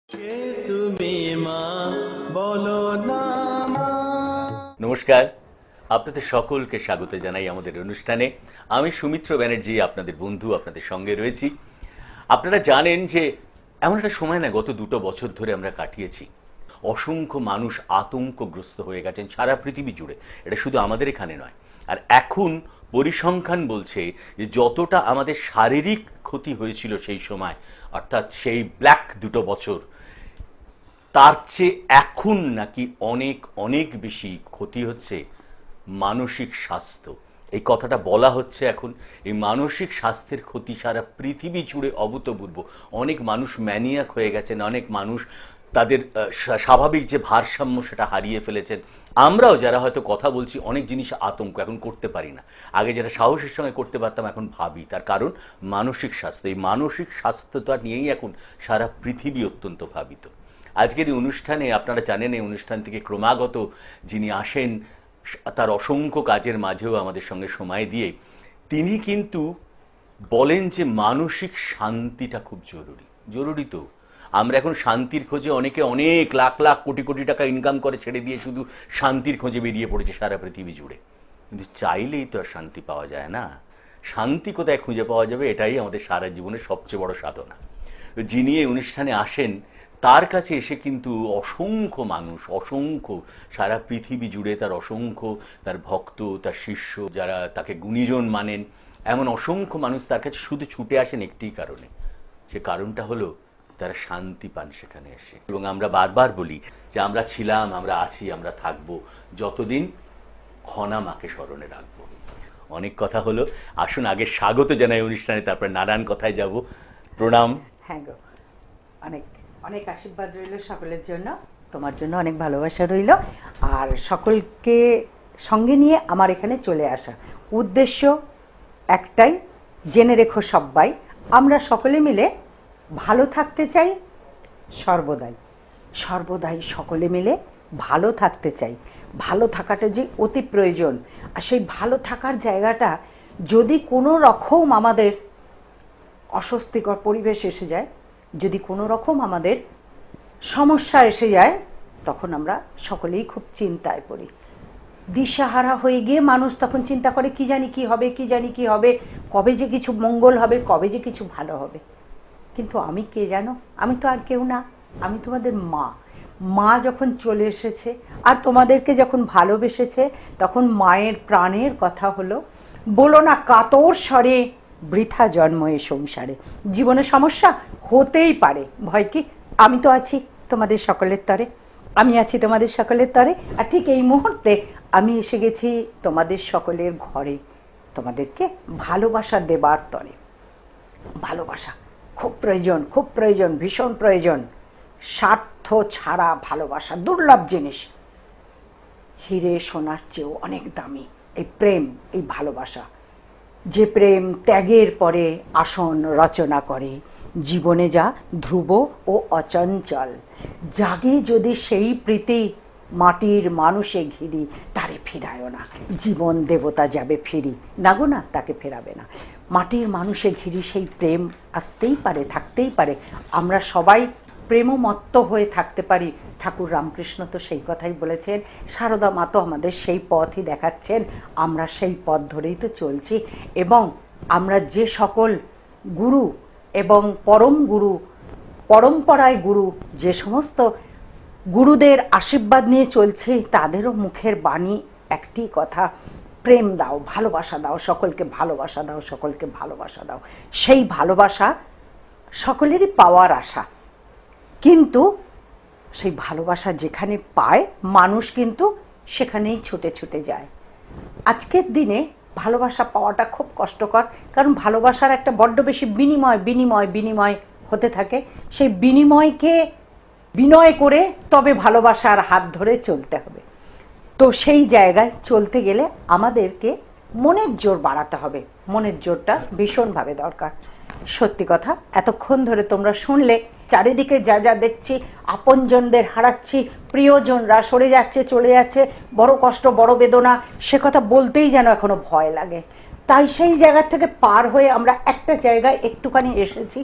কে তুমি মা বলো না মা। নমস্কার, আপনাদের সকলকে স্বাগত জানাই আমাদের অনুষ্ঠানে। আমি সুমিত্র ব্যানার্জি, আপনাদের বন্ধু, আপনাদের সঙ্গে রয়েছি। আপনারা জানেন যে এমন একটা সময় না, গত 2 বছর ধরে আমরা কাটিয়েছি। অসংখ্য মানুষ আতঙ্কগ্রস্ত হয়ে গেছেন সারা পৃথিবী জুড়ে। এটা শুধু আমাদের এখানে নয়। আর এখন পরিসংখ্যান বলছে যে যতটা আমাদের শারীরিক ক্ষতি হয়েছিল সেই সময়, অর্থাৎ সেই ব্ল্যাক 2 বছর, তার চেয়ে এখন নাকি অনেক অনেক বেশি ক্ষতি হচ্ছে মানসিক স্বাস্থ্য। এই কথাটা বলা হচ্ছে এখন। এই মানসিক স্বাস্থ্যের ক্ষতি সারা পৃথিবী জুড়ে অভূতপূর্ব। অনেক মানুষ ম্যানিয়াক হয়ে গেছেন, অনেক মানুষ তাদের স্বাভাবিক যে ভারসাম্য সেটা হারিয়ে ফেলেছেন। আমরাও যারা হয়তো কথা বলছি, অনেক জিনিস আতঙ্ক, এখন করতে পারি না। আগে যেটা সাহসের সঙ্গে করতে পারতাম এখন ভাবি। তার কারণ মানসিক স্বাস্থ্য। এই মানসিক স্বাস্থ্যটা নিয়েই এখন সারা পৃথিবী অত্যন্ত ভাবিত। আজকের এই অনুষ্ঠানে আপনারা জানেন, এই অনুষ্ঠান থেকে ক্রমাগত যিনি আসেন তার অসংখ্য কাজের মাঝেও আমাদের সঙ্গে সময় দিয়ে তিনি কিন্তু বলেন যে মানসিক শান্তিটা খুব জরুরি। জরুরি তো। আমরা এখন শান্তির খোঁজে, অনেকে অনেক লাখ লাখ কোটি কোটি টাকা ইনকাম করে ছেড়ে দিয়ে শুধু শান্তির খোঁজে বেরিয়ে পড়েছে সারা পৃথিবী জুড়ে। কিন্তু চাইলেই তো আর শান্তি পাওয়া যায় না। শান্তি কোথায় খুঁজে পাওয়া যাবে, এটাই আমাদের সারা জীবনের সবচেয়ে বড় সাধনা। যিনি এই অনুষ্ঠানে আসেন তার কাছে এসে কিন্তু অসংখ্য মানুষ, অসংখ্য, সারা পৃথিবী জুড়ে তার অসংখ্য, তার ভক্ত, তার শিষ্য, যারা তাকে গুণীজন মানেন, এমন অসংখ্য মানুষ তার কাছে শুধু ছুটে আসেন একটি কারণে। সে কারণটা হলো তারা শান্তি পান সেখানে এসে। এবং আমরা বারবার বলি যে আমরা ছিলাম, আমরা আছি, আমরা থাকবো যতদিন খনা মাকে স্মরণে রাখবো। অনেক কথা হলো, আসুন আগে স্বাগত জানাই অনুষ্ঠানে, তারপর নানান কথায় যাব। প্রণাম। হ্যাঁ গো, অনেক অনেক আশীর্বাদ রইল সকলের জন্য, তোমার জন্য অনেক ভালোবাসা রইল। আর সকলকে সঙ্গে নিয়ে আমার এখানে চলে আসা উদ্দেশ্য একটাই, জেনে রেখো সবাই, আমরা সকলে মিলে ভালো থাকতে চাই সর্বদাই। সর্বদাই সকলে মিলে ভালো থাকতে চাই। ভালো থাকাটা যে অতি প্রয়োজন। আর সেই ভালো থাকার জায়গাটা যদি কোনো রকম আমাদের অস্বস্তিকর পরিবেশ এসে যায়, যদি কোনো রকম আমাদের সমস্যা এসে যায়, তখন আমরা সকলেই খুব চিন্তায় পড়ি। দিশাহারা হয়ে গিয়ে মানুষ তখন চিন্তা করে কি জানি কি হবে, কি জানি কি হবে, কবে যে কিছু মঙ্গল হবে, কবে যে কিছু ভালো হবে। কিন্তু আমি কে জানো? আমি তো আর কেউ না, আমি তোমাদের মা। মা যখন চলে এসেছে আর তোমাদেরকে যখন ভালোবেসেছে, তখন মায়ের প্রাণের কথা হলো, বলো না কাতর স্বরে, বৃথা জন্ম এ সংসারে। জীবনে সমস্যা হতেই পারে, ভয় কি? আমি তো আছি তোমাদের সকলের তরে, আমি আছি তোমাদের সকলের তরে। আর ঠিক এই মুহূর্তে আমি এসে গেছি তোমাদের সকলের ঘরে, তোমাদেরকে ভালোবাসা দেবার তরে। ভালোবাসা খুব প্রয়োজন, খুব প্রয়োজন, ভীষণ প্রয়োজন। স্বার্থ ছাড়া ভালোবাসা দুর্লভ জিনিস, হিরে সোনার চেয়েও অনেক দামি। এই প্রেম, এই ভালোবাসা, যে প্রেম ত্যাগের পরে আসন রচনা করে, জীবনে যা ধ্রুব ও অচঞ্চল, জাগে যদি সেই প্রীতি, মাটির মানুষে ঘিরি, তারে ফিরায়ও না, জীবন দেবতা যাবে ফিরি, না গো না, তাকে ফেরাবে না। মাটির মানুষে ঘিরি সেই প্রেম আসতেই পারে, থাকতেই পারে। আমরা সবাই প্রেমমত্ত হয়ে থাকতে পারি। ঠাকুর রামকৃষ্ণ তো সেই কথাই বলেছেন, সারদা মা তো আমাদের সেই পথই দেখাচ্ছেন, আমরা সেই পথ ধরেই তো চলছি। এবং আমরা যে সকল গুরু এবং পরম গুরু, পরম্পরায় গুরু, যে সমস্ত গুরুদের আশীর্বাদ নিয়ে চলছি, তাদেরও মুখের বাণী একটি কথা, প্রেম দাও, ভালোবাসা দাও, সকলকে ভালোবাসা দাও, সকলকে ভালোবাসা দাও। সেই ভালোবাসা সকলেরই পাওয়ার আশা, কিন্তু সেই ভালোবাসা যেখানে পায় মানুষ কিন্তু সেখানেই ছুটে ছুটে যায়। আজকের দিনে ভালোবাসা পাওয়াটা খুব কষ্টকর, কারণ ভালোবাসার একটা বড্ড বেশি বিনিময় বিনিময় বিনিময় হতে থাকে। সেই বিনিময়কে বিনয় করে তবে ভালোবাসার হাত ধরে চলতে হবে। তো সেই জায়গায় চলতে গেলে আমাদেরকে মনের জোর বাড়াতে হবে। মনের জোরটা ভীষণভাবে দরকার। সত্যি কথা, এতক্ষণ ধরে তোমরা শুনলে চারিদিকে যা যা দেখছি, আপনজনদের হারাচ্ছি, প্রিয়জনরা সরে যাচ্ছে, চলে যাচ্ছে, বড় কষ্ট, বড় বেদনা, সে কথা বলতেই যেন এখনো ভয় লাগে। তাই সেই জায়গা থেকে পার হয়ে আমরা একটা জায়গায় একটুখানি এসেছি,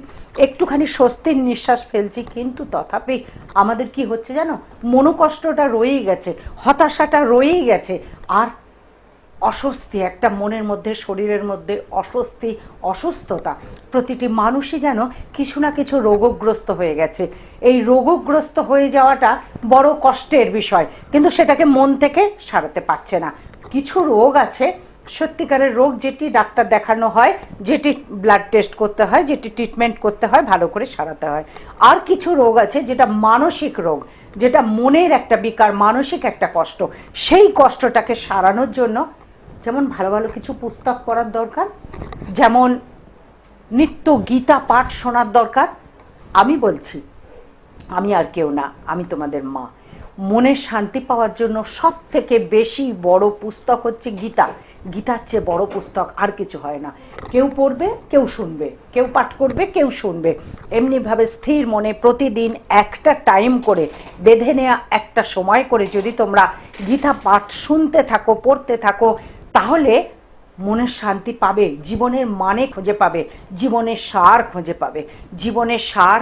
একটুখানি স্বস্তির নিঃশ্বাস ফেলছি, কিন্তু তথাপি আমাদের কি হচ্ছে জানো, মনোকষ্টটা রয়েই গেছে, হতাশাটা রয়েই গেছে, আর অস্বস্তি একটা মনের মধ্যে, শরীরের মধ্যে অস্বস্তি, অসুস্থতা। প্রতিটি মানুষই যেন কিছু না কিছু রোগগ্রস্ত হয়ে গেছে। এই রোগগ্রস্ত হয়ে যাওয়াটা বড় কষ্টের বিষয়, কিন্তু সেটাকে মন থেকে সারাতে পারছে না। কিছু রোগ আছে সত্যিকারের রোগ, যেটি ডাক্তার দেখানো হয়, যেটি ব্লাড টেস্ট করতে হয়, যেটি ট্রিটমেন্ট করতে হয়, ভালো করে সারাতে হয়। আর কিছু রোগ আছে যেটা মানসিক রোগ, যেটা মনের একটা বিকার, মানসিক একটা কষ্ট। সেই কষ্টটাকে সারানোর জন্য যেমন ভালো ভালো কিছু পুস্তক পড়ার দরকার, যেমন নিত্য গীতা পাঠ শোনার দরকার। আমি বলছি, আমি আর কেউ না, আমি তোমাদের মা। মনের শান্তি পাওয়ার জন্য সব থেকে বেশি বড় পুস্তক হচ্ছে গীতা। গীতার চেয়ে বড় পুস্তক আর কিছু হয় না। কেউ পড়বে, কেউ শুনবে, কেউ পাঠ করবে, কেউ শুনবে। এমনিভাবে স্থির মনে প্রতিদিন একটা টাইম করে বেঁধে নেওয়া একটা সময় করে যদি তোমরা গীতা পাঠ শুনতে থাকো, পড়তে থাকো, তাহলে মনের শান্তি পাবে, জীবনের মানে খুঁজে পাবে, জীবনের সার খুঁজে পাবে। জীবনের সার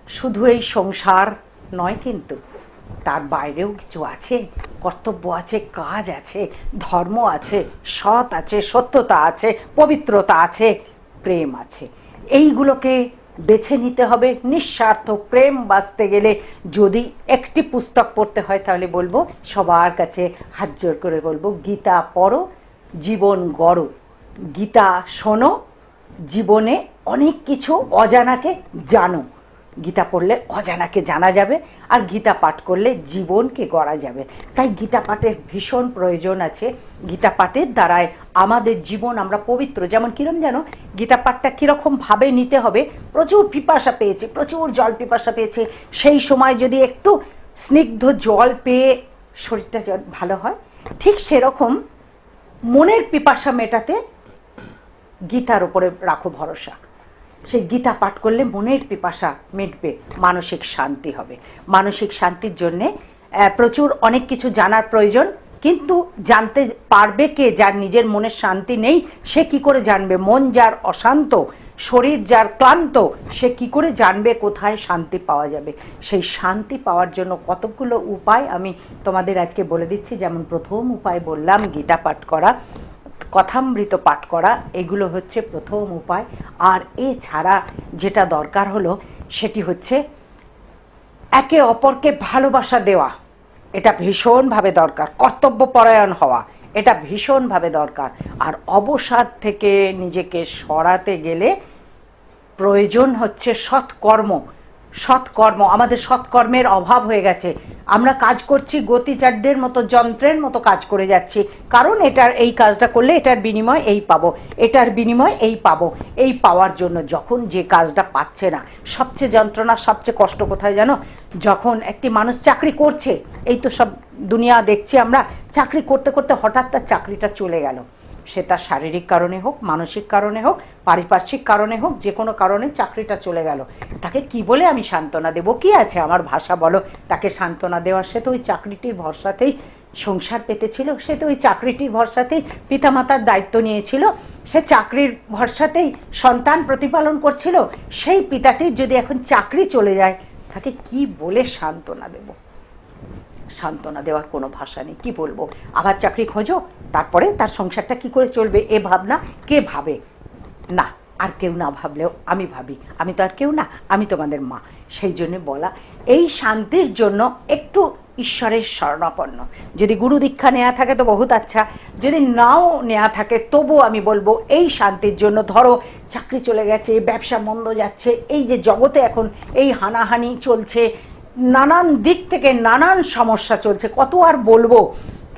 শুধু এই সংসার নয়, কিন্তু তার বাইরেও কিছু আছে, কর্তব্য আছে, কাজ আছে, ধর্ম আছে, সৎ আছে, সত্যতা আছে, পবিত্রতা আছে, প্রেম আছে। এইগুলোকে বেছে নিতে হবে। নিঃস্বার্থ প্রেম বাঁচতে গেলে যদি একটি পুস্তক পড়তে হয়, তাহলে বলবো, সবার কাছে হাত জোর করে বলবো, গীতা পড়ো, জীবন গড়ো। গীতা শোনো, জীবনে অনেক কিছু অজানাকে জানো। গীতা পড়লে অজানাকে জানা যাবে, আর গীতা পাঠ করলে জীবনকে গড়া যাবে। তাই গীতা পাঠের ভীষণ প্রয়োজন আছে। গীতা পাঠের দ্বারায় আমাদের জীবন আমরা পবিত্র। যেমন কিরম জানো, গীতা পাঠটা কীরকমভাবে নিতে হবে, প্রচুর পিপাসা পেয়েছে, প্রচুর জল পিপাসা পেয়েছে, সেই সময় যদি একটু স্নিগ্ধ জল পেয়ে শরীরটা ভালো হয়, ঠিক সেরকম মনের পিপাসা মেটাতে গীতার উপরে রাখো ভরসা। সেই গীতা পাঠ করলে মনের পিপাসা মিটবে, মানসিক শান্তি হবে। মানসিক শান্তির জন্যে প্রচুর অনেক কিছু জানার প্রয়োজন, কিন্তু জানতে পারবে কে? যার নিজের মনের শান্তি নেই, সে কি করে জানবে? মন যার অশান্ত, শরীর যার ক্লান্ত, সে কি করে জানবে কোথায় শান্তি পাওয়া যাবে? সেই শান্তি পাওয়ার জন্য কতগুলো উপায় আমি তোমাদের আজকে বলে দিচ্ছি। যেমন প্রথম উপায় বললাম গীতা পাঠ করা, কথামৃত পাঠ করা, এগুলো হচ্ছে প্রথম উপায়। আর এছাড়া যেটা দরকার হলো, সেটি হচ্ছে একে অপরকে ভালোবাসা দেওয়া। এটা ভীষণভাবে দরকার। কর্তব্যপরায়ণ হওয়া, এটা ভীষণভাবে দরকার। আর অবসাদ থেকে নিজেকে সরাতে গেলে প্রয়োজন হচ্ছে সৎকর্ম। সৎকর্ম, আমাদের সৎকর্মের অভাব হয়ে গেছে। আমরা কাজ করছি গতিচাড্যের মতো, যন্ত্রের মতো কাজ করে যাচ্ছি। কারণ এটার এই কাজটা করলে এটার বিনিময় এই পাবো, এটার বিনিময় এই পাবো। এই পাওয়ার জন্য যখন যে কাজটা পাচ্ছে না, সবচেয়ে যন্ত্রণা, সবচেয়ে কষ্ট কোথায় জানো? যখন একটি মানুষ চাকরি করছে, এই তো সব দুনিয়া দেখছি আমরা, চাকরি করতে করতে হঠাৎ তার চাকরিটা চলে গেল। সে তার শারীরিক কারণে হোক, মানসিক কারণে হোক, পারিপার্শ্বিক কারণে হোক, যে কোনো কারণে চাকরিটা চলে গেল। তাকে কি বলে আমি সান্ত্বনা দেবো? কি আছে আমার ভাষা বলো তাকে সান্ত্বনা দেওয়ার? সে তো ওই চাকরিটির ভরসাতেই সংসার পেতেছিল, সে তো ওই চাকরিটির ভরসাতেই পিতামাতার দায়িত্ব নিয়েছিল, সে চাকরির ভরসাতেই সন্তান প্রতিপালন করছিল। সেই পিতাটির যদি এখন চাকরি চলে যায়, তাকে কি বলে সান্ত্বনা দেবো? সান্ত্বনা দেওয়ার কোনো ভাষা নেই। কি বলবো? আবার চাকরি খোঁজো, তারপরে তার সংসারটা কি করে চলবে, এ ভাবনা কে ভাবে? না, আর কেউ না ভাবলেও আমি ভাবি। আমি তো আর কেউ না, আমি তোমাদের মা। সেই জন্য বলা, এই শান্তির জন্য একটু ঈশ্বরের শরণাপন্ন। যদি গুরু দীক্ষা নেওয়া থাকে তো বহুত আচ্ছা, যদি নাও নেওয়া থাকে তবু আমি বলবো এই শান্তির জন্য, ধরো চাকরি চলে গেছে, ব্যবসা মন্দ যাচ্ছে, এই যে জগতে এখন এই হানাহানি চলছে, নানান দিক থেকে নানান সমস্যা চলছে, কত আর বলবো?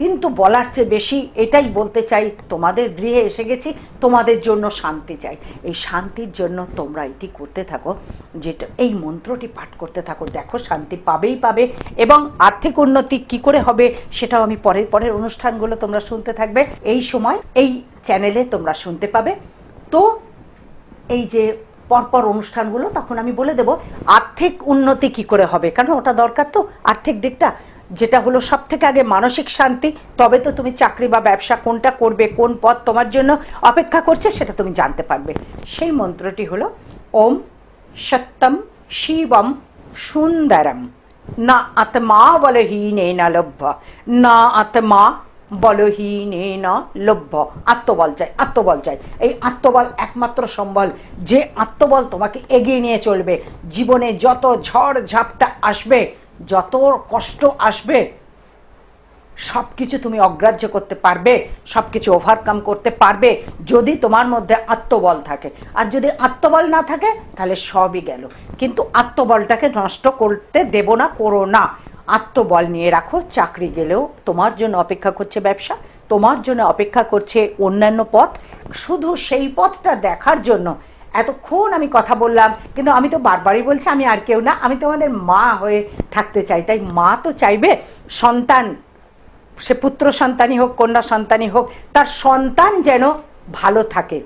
কিন্তু বলার চেয়ে বেশি এটাই বলতে চাই, তোমাদের গৃহে এসে গেছি, তোমাদের জন্য শান্তি চাই। এই শান্তির জন্য তোমরা এটি করতে থাকো, যেটা এই মন্ত্রটি পাঠ করতে থাকো, দেখো শান্তি পাবেই পাবে। এবং আর্থিক উন্নতি কি করে হবে সেটাও আমি পরের অনুষ্ঠানগুলো তোমরা শুনতে থাকবে, এই সময় এই চ্যানেলে তোমরা শুনতে পাবে। তো এই যে পরপর অনুষ্ঠানগুলো, তখন আমি বলে দেব আর্থিক উন্নতি কি করে হবে, কারণ ওটা দরকার তো, আর্থিক দিকটা। যেটা হলো সব থেকে আগে মানসিক শান্তি, তবে তো তুমি চাকরি বা ব্যবসা কোনটা করবে, কোন পথ তোমার জন্য অপেক্ষা করছে সেটা তুমি জানতে পারবে। সেই মন্ত্রটি হলো ওম সত্যম শিবম সুন্দরম না আত্মা বলহীনেন লভ্য, না আত্মা বলহীনেন লভ্য। আত্মবল চাই, আত্মবল চাই। এই আত্মবল একমাত্র সম্বল, যে আত্মবল তোমাকে এগিয়ে নিয়ে চলবে। জীবনে যত ঝড় ঝাপটা আসবে, যত কষ্ট আসবে, সব কিছু তুমি অগ্রাহ্য করতে পারবে, সব কিছু ওভারকাম করতে পারবে যদি তোমার মধ্যে আত্মবল থাকে। আর যদি আত্মবল না থাকে তাহলে সবই গেল। কিন্তু আত্মবলটাকে নষ্ট করতে দেব না, করো না। আত্মবল নিয়ে রাখো। চাকরি গেলেও তোমার জন্য অপেক্ষা করছে ব্যবসা, তোমার জন্য অপেক্ষা করছে অন্যান্য পথ। শুধু সেই পথটা দেখার জন্য এতক্ষণ আমি কথা বললাম, কিন্তু আমি তো বারবারই বলছি আমি আর কেউ না, আমি তোমাদের মা হয়ে থাকতে চাই। তাই মা তো চাইবে সন্তান, সে পুত্র সন্তানই হোক, কন্যা সন্তানই হোক, তার সন্তান যেন ভালো থাকে।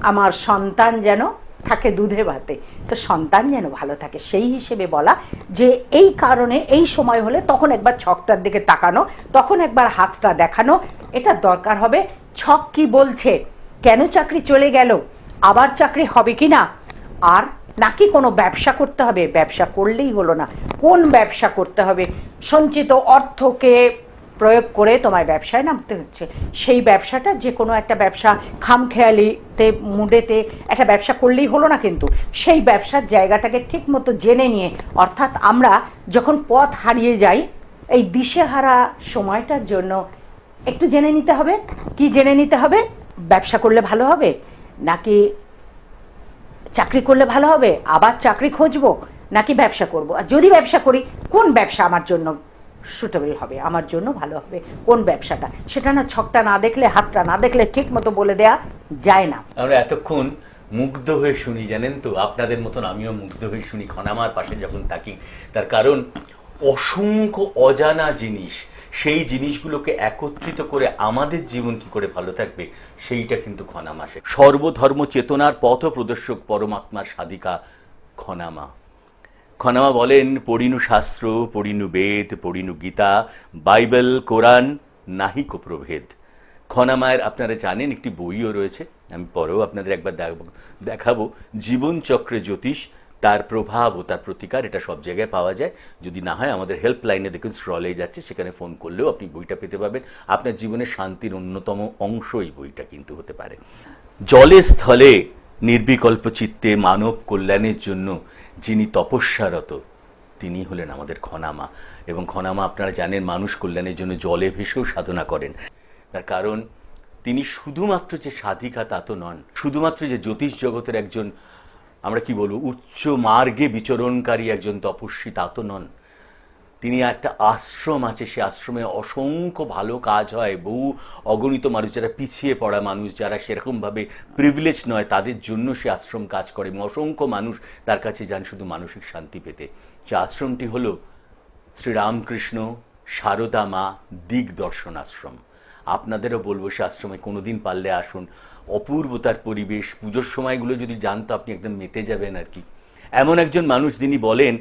আমার সন্তান যেন থাকে দুধে ভাতে, তো সন্তান যেন ভালো থাকে সেই হিসেবে বলা যে এই কারণে এই সময় হলে তখন একবার ছকটার দিকে তাকানো, তখন একবার হাতটা দেখানো, এটা দরকার হবে। ছক কি বলছে, কেন চাকরি চলে গেল, আবার চাকরি হবে কি না, আর নাকি কোনো ব্যবসা করতে হবে। ব্যবসা করলেই হলো না, কোন ব্যবসা করতে হবে। সঞ্চিত অর্থকে প্রয়োগ করে তোমায় ব্যবসায় নামতে হচ্ছে। সেই ব্যবসাটা যে কোনো একটা ব্যবসা, খামখেয়ালিতে মুডেতে একটা ব্যবসা করলেই হলো না, কিন্তু সেই ব্যবসার জায়গাটাকে ঠিক মতো জেনে নিয়ে, অর্থাৎ আমরা যখন পথ হারিয়ে যাই এই দিশেহারা সময়টার জন্য একটু জেনে নিতে হবে। কি জেনে নিতে হবে? ব্যবসা করলে ভালো হবে নাকি চাকরি করলে ভালো হবে, আবার চাকরি খুঁজবো নাকি ব্যবসা করব, আর যদি ব্যবসা করি কোন ব্যবসা আমার জন্য সুটেবল হবে, আমার জন্য ভালো হবে কোন ব্যবসাটা, সেটা না ছকটা না দেখলে, হাতটা না দেখলে ঠিক মতো বলে দেয়া যায় না। আমরা এতক্ষণ মুগ্ধ হয়ে শুনি, জানেন তো, আপনাদের মতন আমিও মুগ্ধ হয়ে শুনি খনামার পাশে যখন থাকি। তার কারণ অসংখ্য অজানা জিনিস, সেই জিনিসগুলোকে একত্রিত করে আমাদের জীবন কি করে ভালো থাকবে সেইটা কিন্তু খনামা। সর্বধর্ম চেতনার পথ প্রদর্শক পরমাত্মার সাধিকা খনামা। খনামা বলেন, পড়িনু শাস্ত্র, পড়িনু বেদ, পড়িনু গীতা, বাইবেল, কোরআন, নাহিক প্রভেদ। খনামায়ের আপনারা জানেন একটি বইও রয়েছে, আমি পরেও আপনাদের একবার দেখাবো, জীবনচক্রে জ্যোতিষ, তার প্রভাব ও তার প্রতিকার। এটা সব জায়গায় পাওয়া যায়। যদি না হয় আমাদের হেল্পলাইনে দেখুন স্ক্রলে যাচ্ছে, সেখানে ফোন করলেও আপনি বইটা পেতে পাবেন। আপনার জীবনের শান্তির অন্যতম অংশ এই বইটা কিন্তু হতে পারে। জলে স্থলে নির্বিকল্প চিত্তে মানব কল্যাণের জন্য যিনি তপস্যারত, তিনি হলেন আমাদের খনামা। এবং খনামা আপনারা জানেন মানুষ কল্যাণের জন্য জলে ভেসেও সাধনা করেন। তার কারণ তিনি শুধুমাত্র যে সাধিকা তা তো নন, শুধুমাত্র যে জ্যোতিষ জগতের একজন, আমরা কি বলবো, উচ্চ মার্গে বিচরণকারী একজন তপস্বী তা তো নন। তিনি একটা আশ্রম আছে, সে আশ্রমে অসংখ্য ভালো কাজ হয়। বহু অগণিত মানুষ, যারা পিছিয়ে পড়া মানুষ, যারা সেরকমভাবে প্রিভিলেজ নয়, তাদের জন্য সে আশ্রম কাজ করে। এবং অসংখ্য মানুষ তার কাছে যান শুধু মানসিক শান্তি পেতে। সে আশ্রমটি হলো শ্রীরামকৃষ্ণ সারদা মা দিগদর্শন আশ্রম। আপনাদেরও বলবো সে আশ্রমে কোনোদিন পারলে আসুন। অপূর্ব তার পরিবেশ, পুজোর সময়গুলো যদি জানতো আপনি একদম মেতে যাবেন আর কি। এমন একজন মানুষ যিনি বলেন,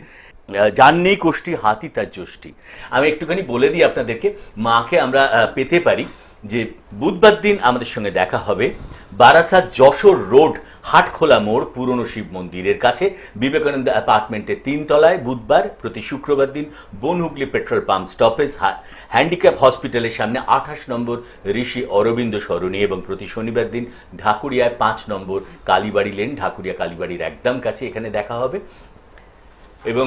যার নেই কোষ্ঠী হাতি তার যষ্টি। আমি একটুখানি বলে দিই আপনাদেরকে, মাকে আমরা পেতে পারি যে বুধবার দিন আমাদের সঙ্গে দেখা হবে বারাসাত যশোর রোড হাটখোলা মোড় পুরনো শিব মন্দিরের কাছে বিবেকানন্দ অ্যাপার্টমেন্টের 3 তলায় বুধবার। প্রতি শুক্রবার দিন Bonhooghly petrol pump stoppage handicap হসপিটালের সামনে 28 নম্বর ঋষি অরবিন্দ সরণি। এবং প্রতি শনিবার দিন ঢাকুরিয়ায় 5 নম্বর কালীবাড়ি লেন, ঢাকুরিয়া কালীবাড়ির একদম কাছে, এখানে দেখা হবে। এবং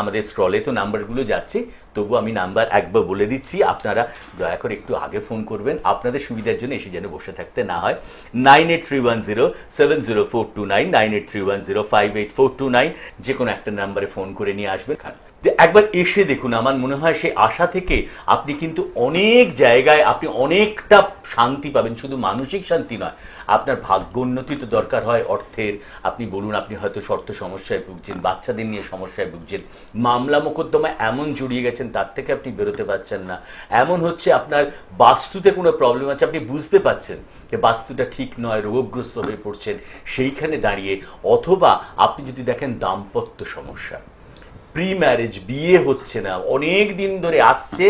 আমাদের স্ক্রলে তো নাম্বারগুলো যাচ্ছে, তবু আমি নাম্বার একবার বলে দিচ্ছি, আপনারা দয়া করে একটু আগে ফোন করবেন, আপনাদের সুবিধার জন্য এসে যেন বসে থাকতে না হয়। 9831070429, 9831058429, যে কোনো একটা নাম্বারে ফোন করে নিয়ে আসবেন। একবার এসে দেখুন, আমার মনে হয় সেই আশা থেকে আপনি কিন্তু অনেক জায়গায় আপনি অনেকটা শান্তি পাবেন। শুধু মানসিক শান্তি নয়, আপনার ভাগ্যোন্নতি তো দরকার হয়, অর্থের। আপনি বলুন, আপনি হয়তো শর্ত সমস্যায় ভুগছেন, বাচ্চাদের নিয়ে সমস্যায় ভুগছেন, মামলা মোকদ্দমায় এমন জড়িয়ে গেছেন তার থেকে আপনি বেরোতে পারছেন না, এমন হচ্ছে আপনার বাস্তুতে কোনো প্রবলেম আছে, আপনি বুঝতে পারছেন যে বাস্তুটা ঠিক নয়, রোগগ্রস্ত হয়ে পড়ছেন সেইখানে দাঁড়িয়ে। অথবা আপনি যদি দেখেন দাম্পত্য সমস্যা, প্রি ম্যারেজ, বিয়ে হচ্ছে না, অনেক দিন ধরে আসছে,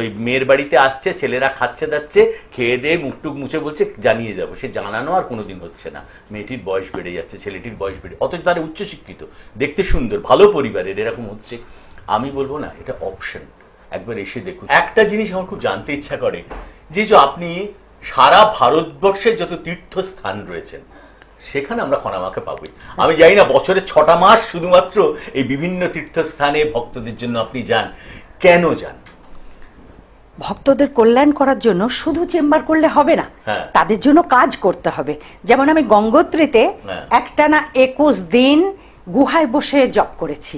ওই মেয়ের বাড়িতে আসছে, ছেলেরা খাচ্ছে দাচ্ছে, খেয়ে দিয়ে মুখটুক মুছে বলছে জানিয়ে যাবো, সে জানানো আর কোনোদিন হচ্ছে না। মেয়েটির বয়স বেড়ে যাচ্ছে, ছেলেটির বয়স বেড়ে, অথচ তারা উচ্চশিক্ষিত, দেখতে সুন্দর, ভালো পরিবারের, এরকম হচ্ছে। আমি বলবো না এটা অপশন, একবার এসে দেখুন। একটা জিনিস আমার খুব জানতে ইচ্ছা করে, যে আপনি সারা ভারতবর্ষের যত তীর্থস্থান রয়েছেন সেখানে আমরা খনামাকে পাবোই। আমি জানি না বছরে 6টা মাস শুধুমাত্র এই বিভিন্ন তীর্থস্থানে ভক্তদের জন্য আপনি যান, কেন যান? ভক্তদের কল্যাণ করার জন্য শুধু চেম্বার করলে হবে না, হ্যাঁ। তাদের জন্য কাজ করতে হবে। যেমন আমি গঙ্গোত্রীতে হ্যাঁ। একটানা 21 দিন গুহায় বসে জপ করেছি।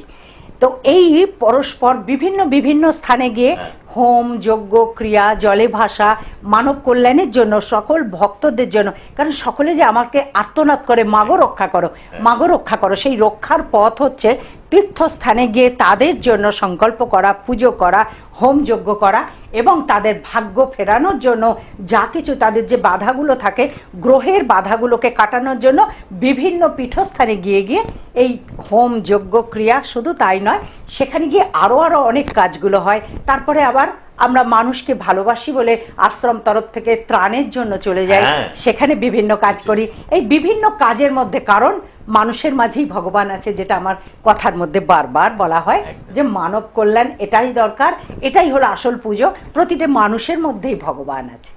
তো এই পরস্পর বিভিন্ন বিভিন্ন স্থানে গিয়ে হ্যাঁ। হোম, যজ্ঞ, ক্রিয়া, জলে ভাসা, মানব কল্যাণের জন্য সকল ভক্তদের জন্য। কারণ সকলে যে আমাকে আর্তনাদ করে, মাগো রক্ষা করো, মাগো রক্ষা করো, সেই রক্ষার পথ হচ্ছে তীর্থস্থানে গিয়ে তাদের জন্য সংকল্প করা, পুজো করা, হোম যজ্ঞ করা, এবং তাদের ভাগ্য ফেরানোর জন্য যা কিছু তাদের যে বাধাগুলো থাকে, গ্রহের বাধাগুলোকে কাটানোর জন্য বিভিন্ন পীঠস্থানে গিয়ে গিয়ে এই হোম যজ্ঞ ক্রিয়া। শুধু তাই নয়, সেখানে গিয়ে আরও অনেক কাজগুলো হয়। তারপরে আবার আমরা মানুষকে ভালোবাসি বলে আশ্রম তরফ থেকে ত্রাণের জন্য চলে যাই, হ্যাঁ। সেখানে বিভিন্ন কাজ করি। এই বিভিন্ন কাজের মধ্যে কারণ মানুষের মাঝেই ভগবান আছে, যেটা আমার কথার মধ্যে বারবার বলা হয়, যে মানব কল্যাণ এটাই দরকার, এটাই হলো আসল পুজো। প্রতিটা মানুষের মধ্যেই ভগবান আছে।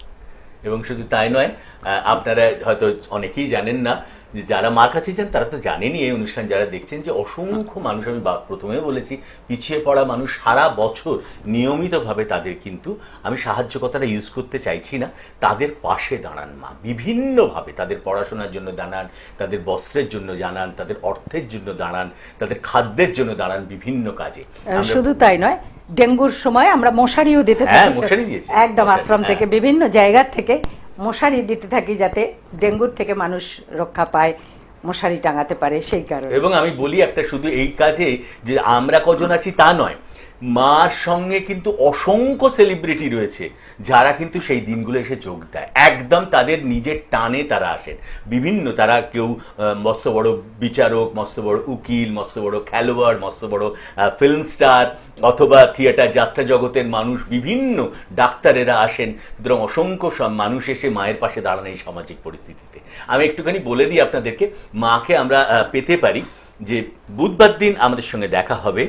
এবং শুধু তাই নয়, আপনারা হয়তো অনেকেই জানেন না, যে যারা মার কাছে যান তারা তো জানেনই, এই অনুষ্ঠান যারা দেখছেন, যে অসংখ্য মানুষ, আমি প্রথমে বলেছি, পিছিয়ে পড়া মানুষ সারা বছর নিয়মিতভাবে তাদের, কিন্তু আমি সাহায্য কথাটা ইউজ করতে চাইছি না, তাদের পাশে দাঁড়ান মা, বিভিন্নভাবে তাদের পড়াশোনার জন্য দাঁড়ান, তাদের বস্ত্রের জন্য দাঁড়ান, তাদের অর্থের জন্য দাঁড়ান, তাদের খাদ্যের জন্য দাঁড়ান, বিভিন্ন কাজে। শুধু তাই নয়, ডেঙ্গুর সময় আমরা মশারিও দিতে থাকি। মশারি দিয়েছি একদম, আশ্রম থেকে বিভিন্ন জায়গা থেকে মশারি দিতে থাকি, যাতে ডেঙ্গুর থেকে মানুষ রক্ষা পায়, মশারি টাঙাতে পারে, সেই কারণে। এবং আমি বলি একটা, শুধু এই কাজে যে আমরা কজন আছি তা নয়, মার সঙ্গে কিন্তু অসংখ্য সেলিব্রিটি রয়েছে যারা কিন্তু সেই দিনগুলো এসে যোগ দেয়, একদম তাদের নিজের টানে তারা আসেন। বিভিন্ন, তারা কেউ মস্ত বড় বিচারক, মস্ত বড় উকিল, মস্ত বড় খেলোয়াড়, মস্ত বড় ফিল্ম স্টার, অথবা থিয়েটার যাত্রা জগতের মানুষ, বিভিন্ন ডাক্তারেরা আসেন। সুতরাং অসংখ্য সব মানুষ এসে মায়ের পাশে দাঁড়ান এই সামাজিক পরিস্থিতিতে। আমি একটুখানি বলে দিই আপনাদেরকে, মাকে আমরা পেতে পারি যে বুধবার দিন আমাদের সঙ্গে দেখা হবে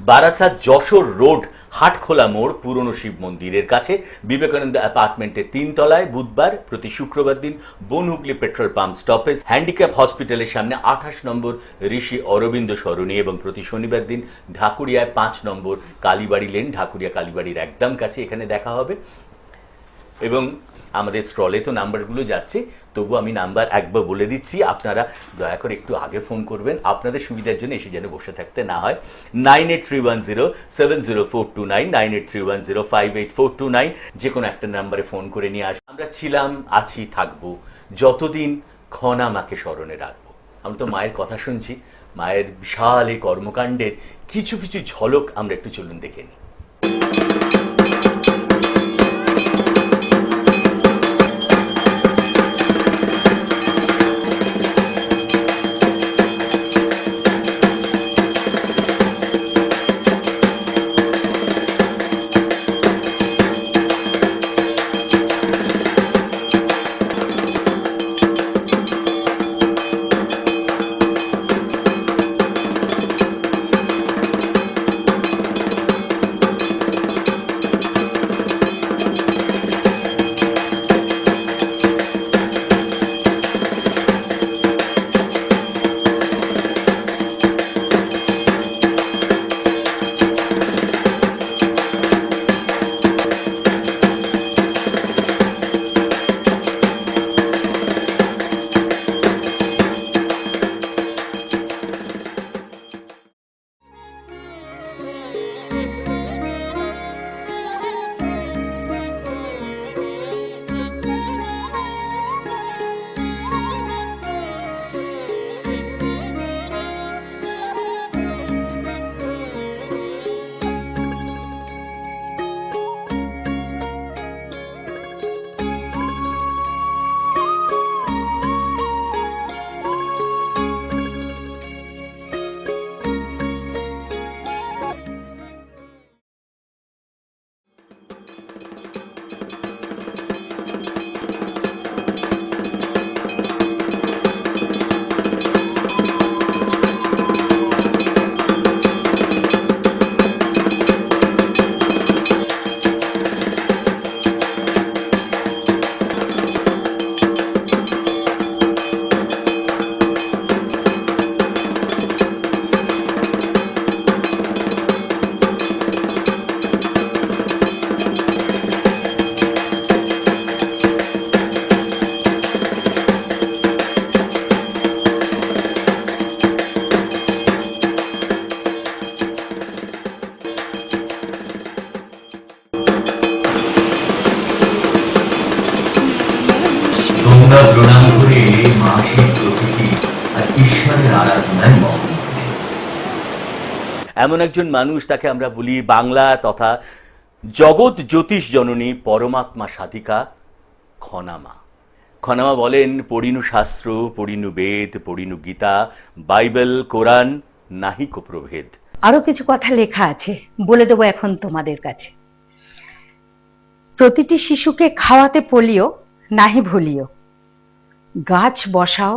বারাসাত যশোর রোড হাটখোলা মোড় পুরনো শিব মন্দিরের কাছে, বিবেকানন্দ অ্যাপার্টমেন্টের 3 তলায়, বুধবার। প্রতি শুক্রবার দিন Bonhooghly petrol pump stoppage, handicap হসপিটালের সামনে 28 নম্বর ঋষি অরবিন্দ সরণি, এবং প্রতি শনিবার দিন ঢাকুরিয়ায় 5 নম্বর কালীবাড়ি লেন, ঢাকুরিয়া কালীবাড়ির একদম কাছে, এখানে দেখা হবে। এবং আমাদের স্ক্রলে তো নাম্বারগুলো যাচ্ছে, তবু আমি নাম্বার একবার বলে দিচ্ছি, আপনারা দয়া করে একটু আগে ফোন করবেন, আপনাদের সুবিধার জন্য এসে যেন বসে থাকতে না হয়। 9831070429, 9831058429, যে কোনো একটা নাম্বারে ফোন করে নিয়ে আসবেন। আমরা ছিলাম, আছি, থাকবো যতদিন খনা মাকে স্মরণে রাখবো। আমরা তো মায়ের কথা শুনছি, মায়ের বিশাল এই কর্মকাণ্ডের কিছু কিছু ঝলক আমরা একটু চলুন দেখে নিই। মানুষের প্রকৃতি আর ঈশ্বরের আরাধনায় মগ্ন থাকে। এমন একজন মানুষ, তাকে আমরা বলি বাংলা তথা জগৎ জ্যোতিষ জননী পরমাত্মা সাধিকা খনামা। খনামা বলেন, পড়িনু শাস্ত্র, পড়িনু বেদ, পড়িনু গীতা, বাইবেল, কোরআন, নাহিক প্রভেদ। আরো কিছু কথা লেখা আছে, বলে দেবো এখন তোমাদের কাছে। প্রতিটি শিশুকে খাওয়াতে পোলিও, নাহি ভুলিও। গাছ বসাও,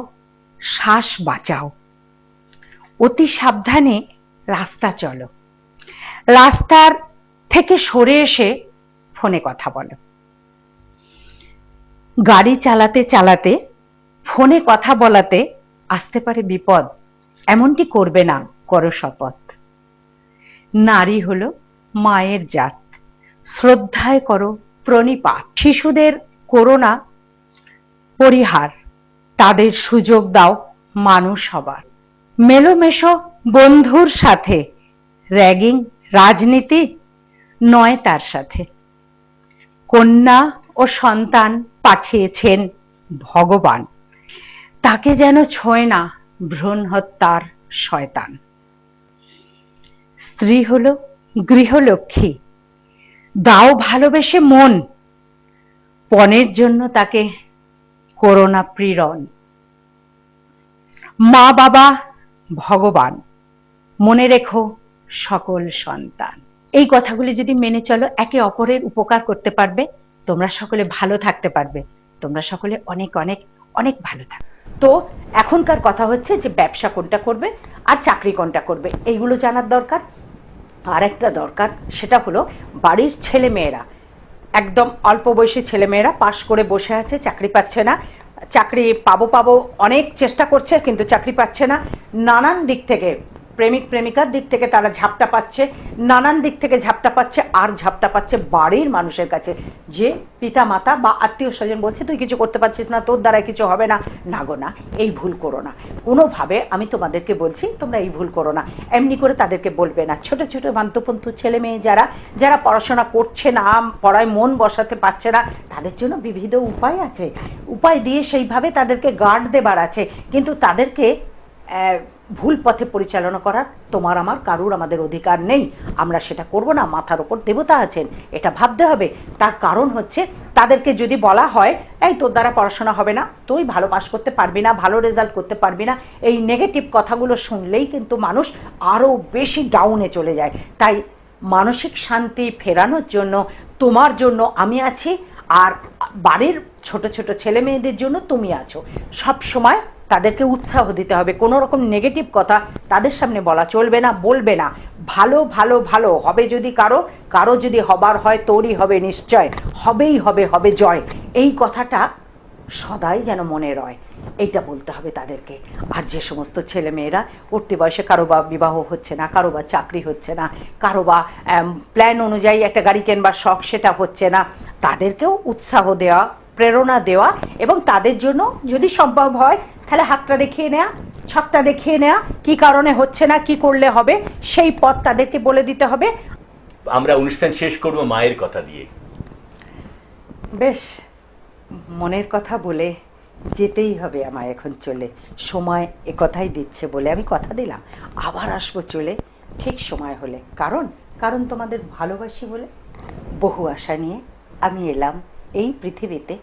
শ্বাস বাঁচাও। অতি সাবধানে রাস্তা চলো। রাস্তার থেকে সরে এসে ফোনে কথা বলো। গাড়ি চালাতে চালাতে ফোনে কথা বলাতে আসতে পারে বিপদ, এমনটি করবে না, করো শপথ। নারী হলো মায়ের জাত, শ্রদ্ধায় করো প্রণিপাত। শিশুদের করোনা পরিহার, তাদের সুযোগ দাও মানুষ হবার। মেলোমেশো বন্ধুর সাথে, র্যাগিং রাজনীতি নয় তার সাথে। কন্যা ও সন্তান পাঠিয়েছেন ভগবান, তাকে যেন ছোঁয় না ভ্রূণ হত্যার শয়তান। স্ত্রী হলো গৃহলক্ষ্মী, দাও ভালোবেসে মন, পণের জন্য তাকে করোনা প্রেরণ। মা বাবা ভগবান, মনে রেখো সকল সন্তান। এই কথাগুলি যদি মেনে চলো, একে অপরের উপকার করতে পারবে, তোমরা সকলে ভালো থাকতে পারবে, তোমরা সকলে অনেক অনেক অনেক ভালো থাকবে। তো এখনকার কথা হচ্ছে যে ব্যবসা কোনটা করবে আর চাকরি কোনটা করবে, এইগুলো জানার দরকার। আর একটা দরকার, সেটা হলো বাড়ির ছেলে মেয়েরা, একদম অল্প বয়সী ছেলেমেয়েরা পাশ করে বসে আছে, চাকরি পাচ্ছে না। চাকরি পাবো পাবো অনেক চেষ্টা করছে, কিন্তু চাকরি পাচ্ছে না। নানান দিক থেকে, প্রেমিক প্রেমিকার দিক থেকে তারা ঝাপটা পাচ্ছে, নানান দিক থেকে ঝাপটা পাচ্ছে। আর ঝাপটা পাচ্ছে বাড়ির মানুষের কাছে, যে পিতা মাতা বা আত্মীয় স্বজন বলছে তুই কিছু করতে পারছিস না, তোর দ্বারা কিছু হবে না। না গো না, এই ভুল করো না কোনোভাবে। আমি তোমাদেরকে বলছি, তোমরা এই ভুল করো না। এমনি করে তাদেরকে বলবে না। ছোট ছোট বান্তপন্তু ছেলে মেয়ে যারা যারা পড়াশোনা করছে না, পড়ায় মন বসাতে পারছে না, তাদের জন্য বিবিধ উপায় আছে। উপায় দিয়ে সেইভাবে তাদেরকে গার্ড দেবার আছে, কিন্তু তাদেরকে ভুল পথে পরিচালনা করার তোমার আমার কারুর আমাদের অধিকার নেই। আমরা সেটা করব না। মাথার ওপর দেবতা আছেন, এটা ভাবতে হবে। তার কারণ হচ্ছে, তাদেরকে যদি বলা হয় এই তোর দ্বারা পড়াশোনা হবে না, তুই ভালো পাস করতে পারবি না, ভালো রেজাল্ট করতে পারবি না, এই নেগেটিভ কথাগুলো শুনলেই কিন্তু মানুষ আরও বেশি ডাউনে চলে যায়। তাই মানসিক শান্তি ফেরানোর জন্য তোমার জন্য আমি আছি, আর বাড়ির ছোট ছোট ছেলে মেয়েদের জন্য তুমি আছো। সব সময় তাদেরকে উৎসাহ দিতে হবে। কোনো রকম নেগেটিভ কথা তাদের সামনে বলা চলবে না, বলবে না। ভালো ভালো ভালো হবে। যদি কারো যদি হবার হয়, তোরই হবে নিশ্চয়, হবেই হবে, হবে জয়। এই কথাটা সদাই যেন মনে রয়, এইটা বলতে হবে তাদেরকে। আর যে সমস্ত ছেলে মেয়েরা উঠতি বয়সে, কারো বা বিবাহ হচ্ছে না, কারো বা চাকরি হচ্ছে না, কারো বা প্ল্যান অনুযায়ী একটা গাড়ি কেনবার শখ, সেটা হচ্ছে না, তাদেরকেও উৎসাহ দেওয়া, প্রেরণা দেওয়া, এবং তাদের জন্য যদি সম্ভব হয় তাহলে হাতটা দেখিয়ে নেওয়া, ছকটা দেখিয়ে নেওয়া, কি কারণে হচ্ছে না, কি করলে হবে, সেই পথ তাদেরকে বলে দিতে হবে। আমরা অনুষ্ঠান শেষ করব মায়ের কথা দিয়ে। বেশ, মনের কথা বলে যেতেই হবে আমায় এখন চলে। সময় একথাই দিচ্ছে বলে আমি কথা দিলাম, আবার আসবো চলে ঠিক সময় হলে। কারণ তোমাদের ভালোবাসি বলে। বহু আশা নিয়ে আমি এলাম এই পৃথিবীতে।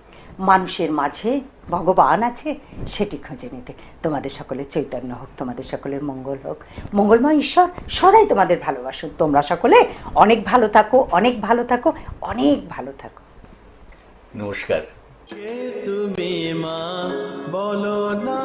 মানুষের মাঝে ভগবান আছে, সেটি খুঁজে নিতে। তোমাদের সকলের চৈতন্য হোক, তোমাদের সকলের মঙ্গল হোক। মঙ্গলময় ঈশ্বর সদাই তোমাদের ভালোবাসুন। তোমরা সকলে অনেক ভালো থাকো, অনেক ভালো থাকো, অনেক ভালো থাকো। নমস্কার। কে তুমি মা বলো না।